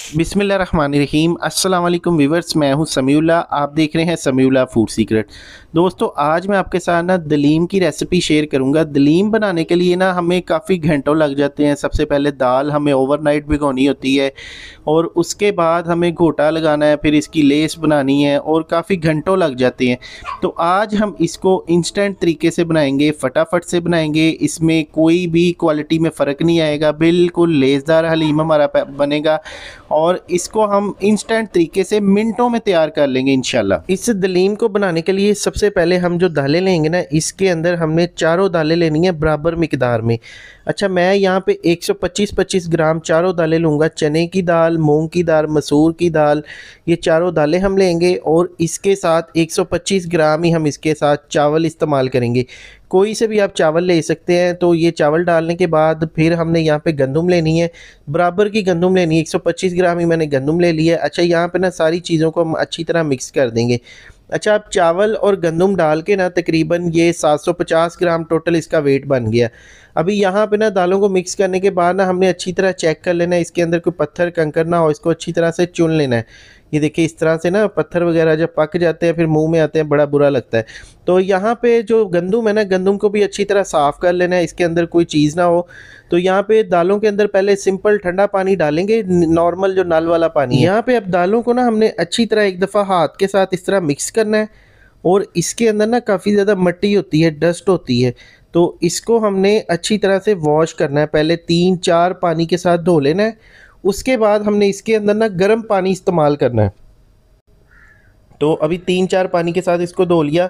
बिस्मिल्लाहिर्रहमानिर्रहीम। अस्सलाम वालेकुम व्यूअर्स, मैं हूं समीउल्लाह। आप देख रहे हैं समीउल्लाह फूड सीक्रेट। दोस्तों, आज मैं आपके साथ ना दलीम की रेसिपी शेयर करूंगा। दलीम बनाने के लिए ना हमें काफ़ी घंटों लग जाते हैं। सबसे पहले दाल हमें ओवरनाइट भिगोनी होती है और उसके बाद हमें घोटा लगाना है, फिर इसकी लेस बनानी है और काफ़ी घंटों लग जाते हैं। तो आज हम इसको इंस्टेंट तरीके से बनाएंगे, फटाफट से बनाएंगे। इसमें कोई भी क्वालिटी में फ़र्क नहीं आएगा, बिल्कुल लेसदार हलीम हमारा बनेगा और इसको हम इंस्टेंट तरीके से मिनटों में तैयार कर लेंगे इंशाल्लाह। इस दलीम को बनाने के लिए सबसे पहले हम जो दालें लेंगे ना, इसके अंदर हमने चारों दालें लेनी है बराबर मिकदार में। अच्छा, मैं यहाँ पे 125-25 ग्राम चारों दालें लूँगा। चने की दाल, मूंग की दाल, मसूर की दाल, ये चारों दालें हम लेंगे और इसके साथ 125 ग्राम ही हम इसके साथ चावल इस्तेमाल करेंगे। कोई से भी आप चावल ले सकते हैं। तो ये चावल डालने के बाद फिर हमने यहाँ पे गंदम लेनी है, बराबर की गंदम लेनी है। 125 ग्राम ही मैंने गंदम ले लिया है। अच्छा, यहाँ पे ना सारी चीज़ों को हम अच्छी तरह मिक्स कर देंगे। अच्छा, आप चावल और गंदम डाल के ना तकरीबन ये 750 ग्राम टोटल इसका वेट बन गया। अभी यहाँ पे ना दालों को मिक्स करने के बाद ना हमने अच्छी तरह चेक कर लेना है इसके अंदर कोई पत्थर कंकर ना हो। इसको अच्छी तरह से चुन लेना है। ये देखिए, इस तरह से ना पत्थर वगैरह जब पक जाते हैं फिर मुंह में आते हैं, बड़ा बुरा लगता है। तो यहाँ पे जो गंदम है ना, गंदम को भी अच्छी तरह साफ़ कर लेना है, इसके अंदर कोई चीज़ ना हो। तो यहाँ पे दालों के अंदर पहले सिंपल ठंडा पानी डालेंगे, नॉर्मल जो नल वाला पानी है। यहाँ पे अब दालों को ना हमने अच्छी तरह एक दफ़ा हाथ के साथ इस तरह मिक्स करना है और इसके अंदर ना काफ़ी ज़्यादा मिट्टी होती है, डस्ट होती है। तो इसको हमने अच्छी तरह से वॉश करना है। पहले 3-4 पानी के साथ धो लेना है। उसके बाद हमने इसके अंदर ना गर्म पानी इस्तेमाल करना है। तो अभी 3-4 पानी के साथ इसको धो लिया।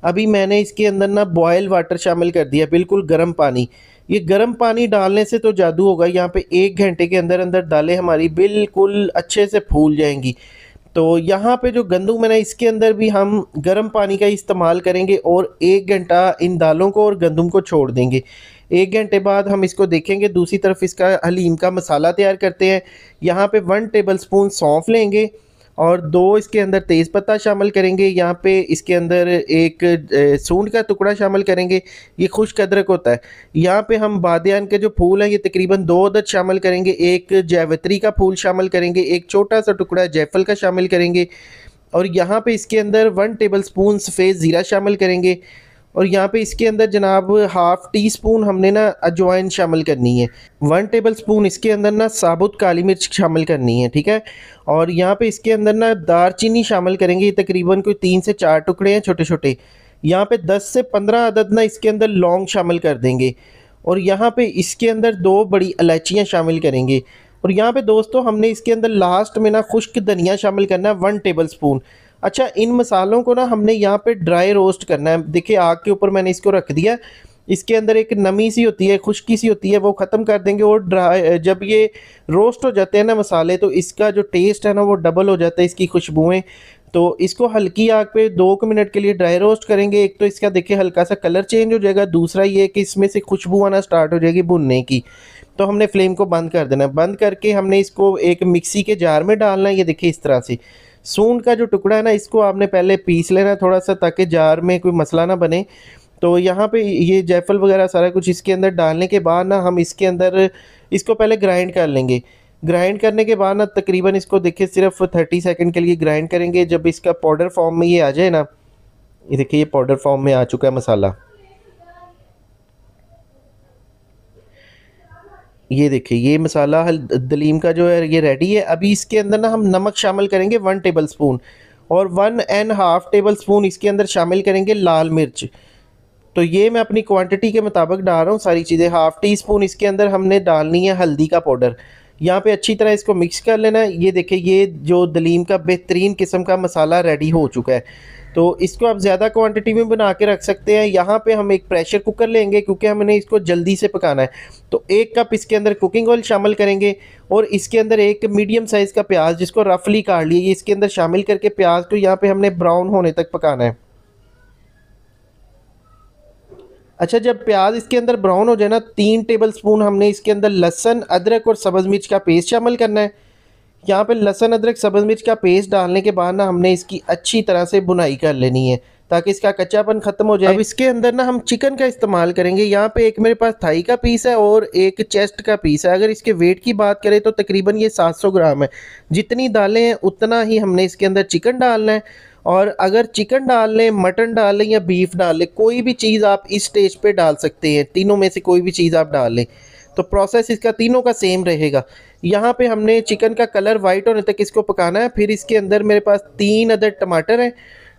अभी मैंने इसके अंदर ना बॉयल वाटर शामिल कर दिया, बिल्कुल गर्म पानी। ये गर्म पानी डालने से तो जादू होगा। यहाँ पे 1 घंटे के अंदर अंदर दालें हमारी बिल्कुल अच्छे से फूल जाएंगी। तो यहाँ पे जो गंदम है ना, इसके अंदर भी हम गर्म पानी का इस्तेमाल करेंगे और 1 घंटा इन दालों को और गंदम को छोड़ देंगे। 1 घंटे बाद हम इसको देखेंगे। दूसरी तरफ इसका हलीम का मसाला तैयार करते हैं। यहाँ पे 1 टेबल स्पून सौंफ लेंगे और 2 इसके अंदर तेज़पत्ता शामिल करेंगे। यहाँ पे इसके अंदर एक सूंड का टुकड़ा शामिल करेंगे, ये खुश्क अदरक होता है। यहाँ पे हम बादियान के जो फूल हैं ये तकरीबन 2 अदद शामिल करेंगे। एक जावित्री का फूल शामिल करेंगे, एक छोटा सा टुकड़ा जायफल का शामिल करेंगे और यहाँ पे इसके अंदर 1 टेबल स्पून सफ़ेद ज़ीरा शामिल करेंगे। और यहाँ पे इसके अंदर जनाब हाफ़ टी स्पून हमने ना अजवाइन शामिल करनी है। 1 टेबल स्पून इसके अंदर ना साबुत काली मिर्च शामिल करनी है, ठीक है। और यहाँ पे इसके अंदर ना दारचीनी शामिल करेंगे, ये तकरीबन कोई 3 से 4 टुकड़े हैं छोटे छोटे। यहाँ पे 10 से 15 अदद ना इसके अंदर लौंग शामिल कर देंगे और यहाँ पे इसके अंदर 2 बड़ी इलायचियाँ शामिल करेंगे। और यहाँ पे दोस्तों हमने इसके अंदर लास्ट में ना खुश्क धनिया शामिल करना है, 1 टेबल स्पून। अच्छा, इन मसालों को ना हमने यहाँ पे ड्राई रोस्ट करना है। देखिए, आग के ऊपर मैंने इसको रख दिया। इसके अंदर एक नमी सी होती है, खुश्की सी होती है, वो ख़त्म कर देंगे। और ड्राई जब ये रोस्ट हो जाते हैं ना मसाले, तो इसका जो टेस्ट है ना वो डबल हो जाता है, इसकी खुशबुएँ। तो इसको हल्की आग पे 2 मिनट के लिए ड्राई रोस्ट करेंगे। एक तो इसका देखिए हल्का सा कलर चेंज हो जाएगा, दूसरा ये कि इसमें से खुशबू आना स्टार्ट हो जाएगी भुनने की। तो हमने फ्लेम को बंद कर देना है। बंद करके हमने इसको एक मिक्सी के जार में डालना है। ये देखिए, इस तरह से सूंड का जो टुकड़ा है ना, इसको आपने पहले पीस लेना है थोड़ा सा, ताकि जार में कोई मसला ना बने। तो यहाँ पे ये जायफल वगैरह सारा कुछ इसके अंदर डालने के बाद ना हम इसके अंदर इसको पहले ग्राइंड कर लेंगे। ग्राइंड करने के बाद ना तकरीबन इसको देखिए सिर्फ 30 सेकंड के लिए ग्राइंड करेंगे। जब इसका पाउडर फॉर्म में ये आ जाए ना, ये देखिए ये पाउडर फॉर्म में आ चुका है मसाला। ये देखिए, ये मसाला दलीम का जो है ये रेडी है। अभी इसके अंदर ना हम नमक शामिल करेंगे 1 टेबल स्पून और 1.5 टेबल स्पून इसके अंदर शामिल करेंगे लाल मिर्च। तो ये मैं अपनी क्वांटिटी के मुताबिक डाल रहा हूँ सारी चीज़ें। हाफ़ टी स्पून इसके अंदर हमने डालनी है हल्दी का पाउडर। यहाँ पे अच्छी तरह इसको मिक्स कर लेना है। ये देखिए, ये जो दलीम का बेहतरीन किस्म का मसाला रेडी हो चुका है। तो इसको आप ज़्यादा क्वांटिटी में बना के रख सकते हैं। यहाँ पे हम एक प्रेशर कुकर लेंगे क्योंकि हमने इसको जल्दी से पकाना है। तो 1 कप इसके अंदर कुकिंग ऑयल शामिल करेंगे और इसके अंदर एक मीडियम साइज़ का प्याज जिसको रफली काट लिए, ये इसके अंदर शामिल करके प्याज को यहाँ पे हमने ब्राउन होने तक पकाना है। अच्छा, जब प्याज इसके अंदर ब्राउन हो जाए ना, 3 टेबल स्पून हमने इसके अंदर लहसुन, अदरक और सब्ज़ मिर्च का पेस्ट शामिल करना है। यहाँ पे लहसुन, अदरक, सब्ज़ मिर्च का पेस्ट डालने के बाद ना हमने इसकी अच्छी तरह से भुनाई कर लेनी है। ताकि इसका कच्चापन ख़त्म हो जाए। अब इसके अंदर ना हम चिकन का इस्तेमाल करेंगे। यहाँ पे एक मेरे पास थाई का पीस है और एक चेस्ट का पीस है। अगर इसके वेट की बात करें तो तकरीबन ये 700 ग्राम है। जितनी दालें हैं उतना ही हमने इसके अंदर चिकन डालना है। और अगर चिकन डाल लें, मटन डाल लें या बीफ डाल लें, कोई भी चीज़ आप इस स्टेज पे डाल सकते हैं। तीनों में से कोई भी चीज़ आप डाल लें तो प्रोसेस इसका तीनों का सेम रहेगा। यहाँ पे हमने चिकन का कलर वाइट होने तक इसको पकाना है। फिर इसके अंदर मेरे पास 3 अदद टमाटर हैं।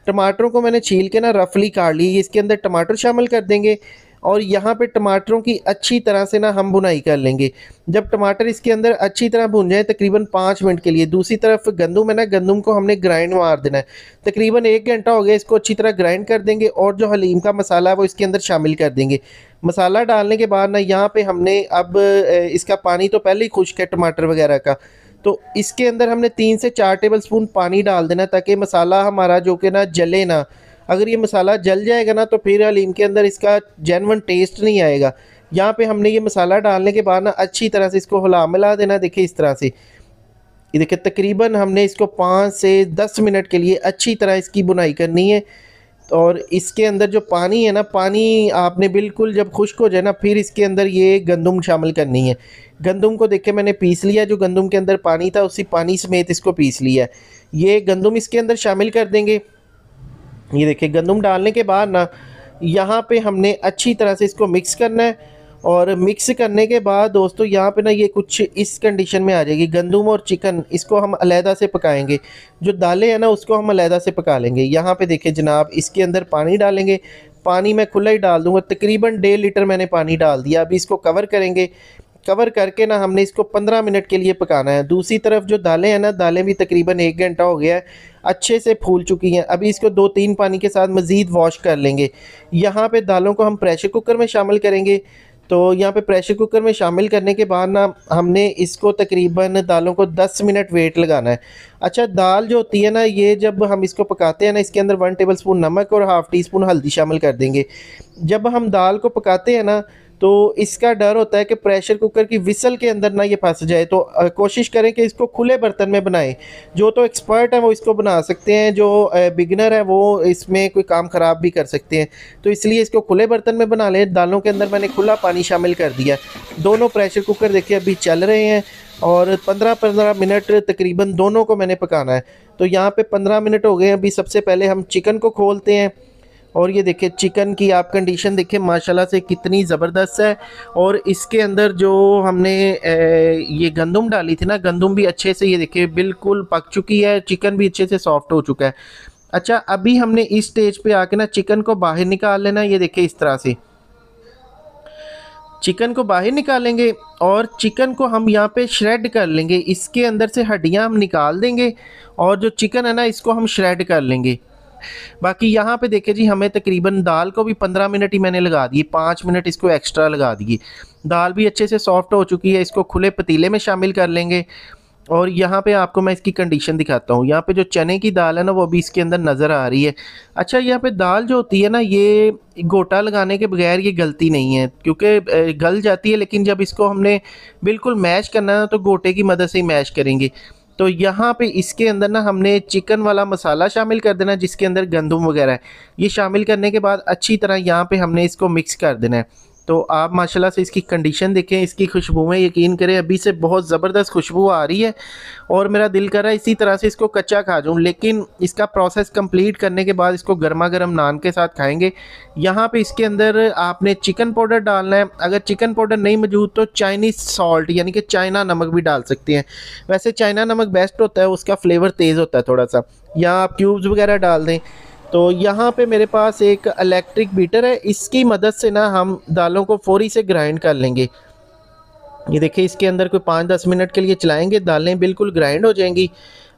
टमाटरों को मैंने छील के ना रफली काट ली। इसके अंदर टमाटर शामिल कर देंगे और यहाँ पे टमाटरों की अच्छी तरह से ना हम भुनाई कर लेंगे। जब टमाटर इसके अंदर अच्छी तरह भुन जाए तकरीबन 5 मिनट के लिए। दूसरी तरफ गंदम है ना, गंदम को हमने ग्राइंड मार देना है। तकरीबन 1 घंटा हो गया, इसको अच्छी तरह ग्राइंड कर देंगे और जो हलीम का मसाला है वो इसके अंदर शामिल कर देंगे। मसाला डालने के बाद ना यहाँ पे हमने अब इसका पानी तो पहले ही खुश्क है टमाटर वगैरह का, तो इसके अंदर हमने 3 से 4 टेबल स्पून पानी डाल देना ताकि मसाला हमारा जो कि ना जले ना। अगर ये मसाला जल जाएगा ना तो फिर हलीम के अंदर इसका जेन्युइन टेस्ट नहीं आएगा। यहाँ पे हमने ये मसाला डालने के बाद ना अच्छी तरह से इसको हिला मिला देना। देखिए इस तरह से, ये देखिए तकरीबन हमने इसको 5 से 10 मिनट के लिए अच्छी तरह इसकी बुनाई करनी है। और इसके अंदर जो पानी है ना, पानी आपने बिल्कुल जब खुश्क हो जाए ना फिर इसके अंदर ये गंदम शामिल करनी है। गंदम को देख के मैंने पीस लिया, जो गंदम के अंदर पानी था उसी पानी समेत इसको पीस लिया। ये गंदम इसके अंदर शामिल कर देंगे। ये देखिए गंदम डालने के बाद ना यहाँ पे हमने अच्छी तरह से इसको मिक्स करना है। और मिक्स करने के बाद दोस्तों यहाँ पे ना ये कुछ इस कंडीशन में आ जाएगी। गंदम और चिकन इसको हम अलहदा से पकाएंगे, जो दालें हैं ना उसको हम अलहदा से पका लेंगे। यहाँ पे देखिए जनाब, इसके अंदर पानी डालेंगे। पानी मैं खुला ही डाल दूँगा, तकरीबन 1.5 लीटर मैंने पानी डाल दिया। अभी इसको कवर करेंगे। कवर करके ना हमने इसको 15 मिनट के लिए पकाना है। दूसरी तरफ जो दालें हैं ना, दालें भी तकरीबन 1 घंटा हो गया है, अच्छे से फूल चुकी हैं। अभी इसको 2-3 पानी के साथ मज़ीद वॉश कर लेंगे। यहाँ पे दालों को हम प्रेशर कुकर में शामिल करेंगे। तो यहाँ पे प्रेशर कुकर में शामिल करने के बाद ना हमने इसको तकरीबन दालों को 10 मिनट वेट लगाना है। अच्छा, दाल जो होती है ना, ये जब हम इसको पकाते हैं ना, इसके अंदर 1 टेबल स्पून नमक और हाफ़ टी स्पून हल्दी शामिल कर देंगे। जब हम दाल को पकाते हैं ना तो इसका डर होता है कि प्रेशर कुकर की विसल के अंदर ना ये फंस जाए। तो कोशिश करें कि इसको खुले बर्तन में बनाएं। जो तो एक्सपर्ट है वो इसको बना सकते हैं, जो बिगनर है वो इसमें कोई काम ख़राब भी कर सकते हैं। तो इसलिए इसको खुले बर्तन में बना लें। दालों के अंदर मैंने खुला पानी शामिल कर दिया। दोनों प्रेशर कुकर देखिए अभी चल रहे हैं और 15-15 मिनट तकरीबन दोनों को मैंने पकाना है। तो यहाँ पे 15 मिनट हो गए हैं। अभी सबसे पहले हम चिकन को खोलते हैं और ये देखिए चिकन की आप कंडीशन देखिए माशाल्लाह से कितनी ज़बरदस्त है। और इसके अंदर जो हमने ये गंदम डाली थी ना, गंदम भी अच्छे से ये देखिए बिल्कुल पक चुकी है। चिकन भी अच्छे से सॉफ्ट हो चुका है। अच्छा, अभी हमने इस स्टेज पे आके ना चिकन को बाहर निकाल लेना। ये देखिए इस तरह से चिकन को बाहर निकालेंगे और चिकन को हम यहाँ पे श्रेड कर लेंगे। इसके अंदर से हड्डियाँ हम निकाल देंगे और जो चिकन है ना इसको हम श्रेड कर लेंगे। बाकी यहाँ पे देखिए जी, हमें तकरीबन दाल को भी 15 मिनट ही मैंने लगा दिए, 5 मिनट इसको एक्स्ट्रा लगा दिए। दाल भी अच्छे से सॉफ्ट हो चुकी है। इसको खुले पतीले में शामिल कर लेंगे। और यहाँ पे आपको मैं इसकी कंडीशन दिखाता हूँ। यहाँ पे जो चने की दाल है ना वो भी इसके अंदर नज़र आ रही है। अच्छा, यहाँ पे दाल जो होती है ना, ये गोटा लगाने के बगैर ये गलती नहीं है, क्योंकि गल जाती है। लेकिन जब इसको हमने बिल्कुल मैश करना है तो गोटे की मदद से ही मैश करेंगे। तो यहाँ पे इसके अंदर ना हमने चिकन वाला मसाला शामिल कर देना, जिसके अंदर गंदम वगैरह है। ये शामिल करने के बाद अच्छी तरह यहाँ पे हमने इसको मिक्स कर देना है। तो आप माशाल्लाह से इसकी कंडीशन देखें, इसकी खुशबुएं यकीन करें अभी से बहुत ज़बरदस्त खुशबू आ रही है। और मेरा दिल कर रहा है इसी तरह से इसको कच्चा खा जाऊँ, लेकिन इसका प्रोसेस कंप्लीट करने के बाद इसको गर्मा गर्म नान के साथ खाएंगे। यहाँ पे इसके अंदर आपने चिकन पाउडर डालना है। अगर चिकन पाउडर नहीं मौजूद तो चाइनीज़ सॉल्ट यानी कि चाइना नमक भी डाल सकते हैं। वैसे चाइना नमक बेस्ट होता है, उसका फ्लेवर तेज़ होता है थोड़ा सा। या आप क्यूब्स वगैरह डाल दें। तो यहाँ पे मेरे पास एक इलेक्ट्रिक बीटर है, इसकी मदद से ना हम दालों को फौरी से ग्राइंड कर लेंगे। ये देखिए इसके अंदर कोई 5-10 मिनट के लिए चलाएंगे, दालें बिल्कुल ग्राइंड हो जाएंगी।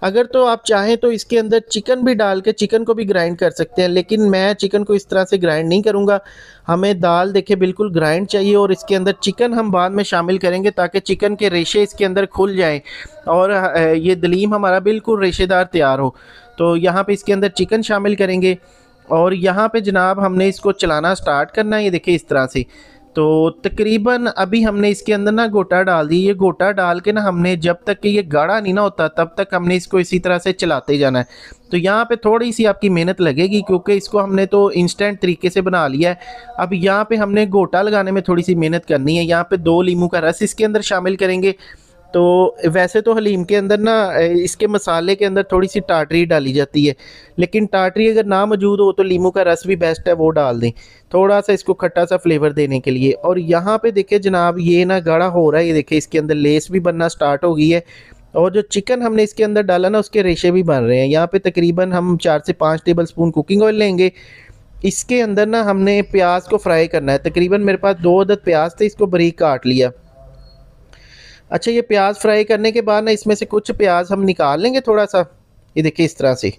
अगर तो आप चाहें तो इसके अंदर चिकन भी डाल के चिकन को भी ग्राइंड कर सकते हैं, लेकिन मैं चिकन को इस तरह से ग्राइंड नहीं करूँगा। हमें दाल देखिए बिल्कुल ग्राइंड चाहिए और इसके अंदर चिकन हम बाद में शामिल करेंगे ताकि चिकन के रेशे इसके अंदर खुल जाएँ और ये दलीम हमारा बिल्कुल रेशेदार तैयार हो। तो यहाँ पे इसके अंदर चिकन शामिल करेंगे और यहाँ पे जनाब हमने इसको चलाना स्टार्ट करना है। ये देखिए इस तरह से तो तकरीबन अभी हमने इसके अंदर ना गोटा डाल दी। ये गोटा डाल के ना हमने जब तक कि ये गाढ़ा नहीं ना होता तब तक हमने इसको इसी तरह से चलाते जाना है। तो यहाँ पे थोड़ी सी आपकी मेहनत लगेगी क्योंकि इसको हमने तो इंस्टेंट तरीके से बना लिया है। अब यहाँ पे हमने गोटा लगाने में थोड़ी सी मेहनत करनी है। यहाँ पे 2 लीमू का रस इसके अंदर शामिल करेंगे। तो वैसे तो हलीम के अंदर ना इसके मसाले के अंदर थोड़ी सी टाटरी डाली जाती है, लेकिन टाटरी अगर ना मौजूद हो तो लीमू का रस भी बेस्ट है, वो डाल दें थोड़ा सा इसको खट्टा सा फ्लेवर देने के लिए। और यहाँ पे देखिए जनाब ये ना गाढ़ा हो रहा है, ये देखिए इसके अंदर लेस भी बनना स्टार्ट हो गई है। और जो चिकन हमने इसके अंदर डाला ना उसके रेशे भी बन रहे हैं। यहाँ पे तकरीबन हम 4 से 5 टेबल स्पून कुकिंग ऑयल लेंगे। इसके अंदर ना हमने प्याज को फ्राई करना है। तकरीबन मेरे पास 2 अदद प्याज थे, इसको बारीक काट लिया। अच्छा, ये प्याज फ्राई करने के बाद ना इसमें से कुछ प्याज हम निकाल लेंगे थोड़ा सा, ये देखिए इस तरह से।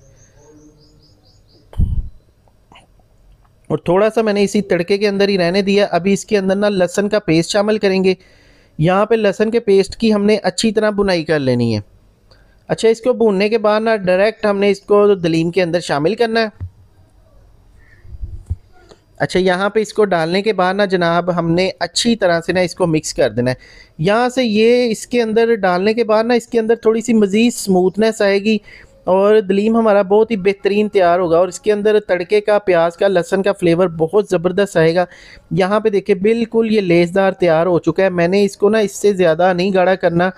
और थोड़ा सा मैंने इसी तड़के के अंदर ही रहने दिया। अभी इसके अंदर ना लहसुन का पेस्ट शामिल करेंगे। यहाँ पे लहसुन के पेस्ट की हमने अच्छी तरह बुनाई कर लेनी है। अच्छा, इसको भूनने के बाद ना डायरेक्ट हमने इसको दलीम के अंदर शामिल करना है। अच्छा, यहाँ पे इसको डालने के बाद ना जनाब हमने अच्छी तरह से ना इसको मिक्स कर देना है। यहाँ से ये इसके अंदर डालने के बाद ना इसके अंदर थोड़ी सी मज़ीद स्मूथनेस आएगी और दलीम हमारा बहुत ही बेहतरीन तैयार होगा। और इसके अंदर तड़के का, प्याज का, लहसुन का फ्लेवर बहुत ज़बरदस्त आएगा। यहाँ पे देखिए बिल्कुल ये लेसदार तैयार हो चुका है। मैंने इसको ना इससे ज़्यादा नहीं गाढ़ा करना,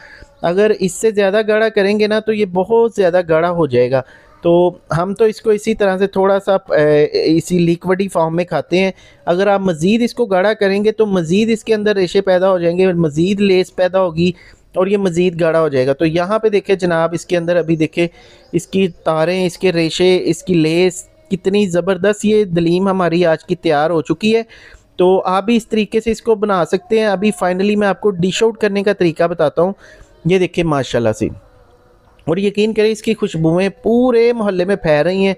अगर इससे ज़्यादा गाढ़ा करेंगे ना तो ये बहुत ज़्यादा गाढ़ा हो जाएगा। तो हम तो इसको इसी तरह से थोड़ा सा इसी लिक्विडी फॉर्म में खाते हैं। अगर आप मज़ीद इसको गाढ़ा करेंगे तो मज़ीद इसके अंदर रेशे पैदा हो जाएंगे, मज़ीद लेस पैदा होगी और ये मज़ीद गाढ़ा हो जाएगा। तो यहाँ पे देखें जनाब इसके अंदर अभी देखें इसकी तारें, इसके रेशे, इसकी लेस कितनी ज़बरदस्त ये दलीम हमारी आज की तैयार हो चुकी है। तो आप भी इस तरीके से इसको बना सकते हैं। अभी फाइनली मैं आपको डिश आउट करने का तरीका बताता हूँ। ये देखिए माशाल्लाह से, और यकीन करें इसकी खुशबुएं पूरे मोहल्ले में फैल रही हैं।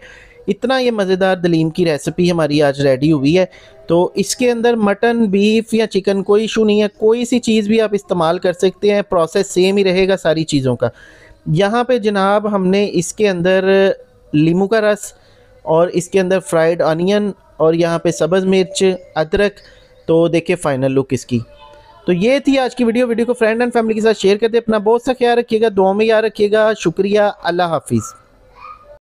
इतना ये मज़ेदार दलीम की रेसिपी हमारी आज रेडी हुई है। तो इसके अंदर मटन, बीफ या चिकन कोई इशू नहीं है, कोई सी चीज़ भी आप इस्तेमाल कर सकते हैं, प्रोसेस सेम ही रहेगा सारी चीज़ों का। यहाँ पे जनाब हमने इसके अंदर लीमू का रस और इसके अंदर फ्राइड अनियन और यहाँ पे सब्ज़ मिर्च, अदरक। तो देखिए फ़ाइनल लुक इसकी। तो ये थी आज की वीडियो को फ्रेंड एंड फैमिली के साथ शेयर करते। अपना बहुत सा ख्याल रखिएगा, दुआ में याद रखिएगा। शुक्रिया, अल्लाह हाफिज़।